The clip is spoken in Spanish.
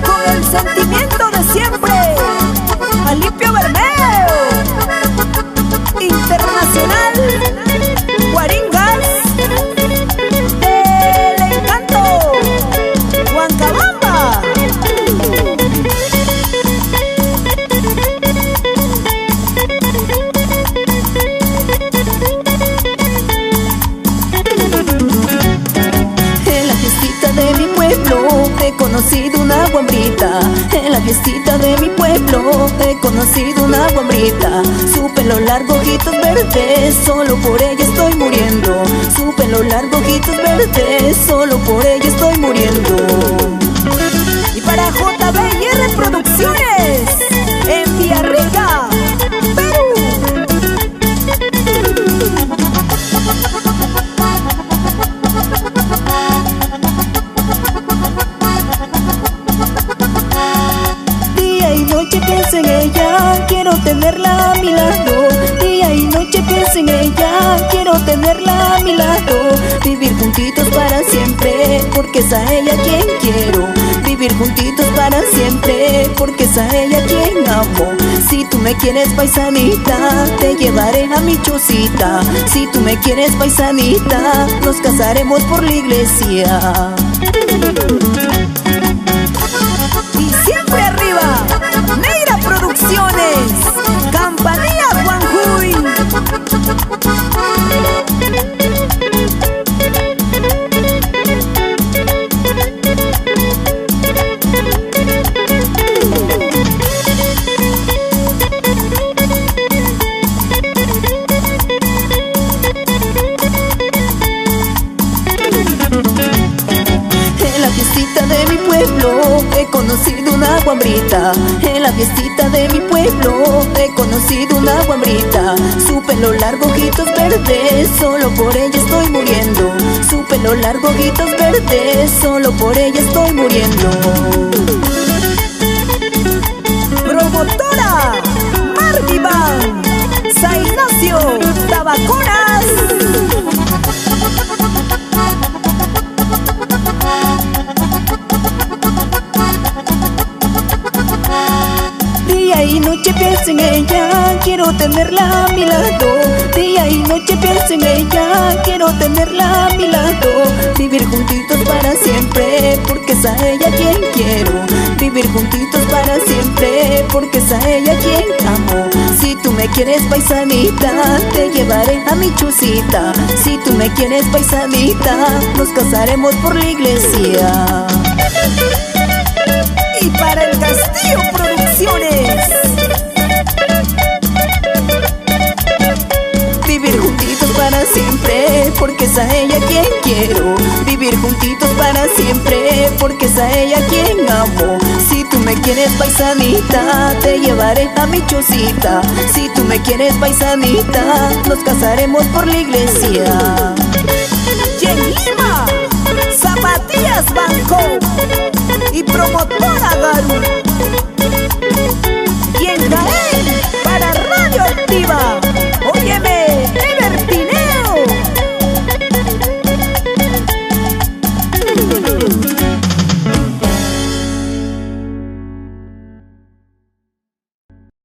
Con el sentimiento de siempre, Alipio Bermeo Internacional, Guaringas, El Encanto, Huancabamba. En la fiestita de mi pueblo he conocido una guambrita. En la fiestita de mi pueblo he conocido una guambrita. Su pelo largo, ojitos verdes, solo por ella estoy muriendo. Su pelo largo, ojitos verdes, solo por ella estoy muriendo. Y para JBR Producciones, en Villarrica, Perú. Día y noche pienso en ella, quiero tenerla a mi lado. Día y noche pienso en ella, quiero tenerla a mi lado. Vivir juntitos para siempre, porque es a ella quien quiero. Vivir juntitos para siempre, porque es a ella quien amo. Si tú me quieres, paisanita, te llevaré a mi chocita. Si tú me quieres, paisanita, nos casaremos por la iglesia. Y siempre arriba, Neira Producciones, Campanilla Juanjuy. En la fiestita de mi pueblo he conocido una guambrita. En la fiestita de mi pueblo he conocido una guambrita. Su pelo largo, ojitos verdes, solo por ella estoy muriendo. Su pelo largo, ojitos verdes, solo por ella estoy muriendo. Promotora Marvivan, San Ignacio, Tabaconas. Día y noche pienso en ella, quiero tenerla a mi lado. Día y noche pienso en ella, quiero tenerla a mi lado. Vivir juntitos para siempre, porque es a ella quien quiero. Vivir juntitos para siempre, porque es a ella quien amo. Si tú me quieres, paisanita, te llevaré a mi chocita. Si tú me quieres, paisanita, nos casaremos por la iglesia. Y para el Castillo Producciones, vivir juntitos para siempre, porque es a ella quien quiero. Vivir juntitos para siempre, porque es a ella quien amo. Si tú me quieres, paisanita, te llevaré a mi chocita. Si tú me quieres, paisanita, nos casaremos por la iglesia. Y en Lima, Zapatillas Banco y Promotora Garu.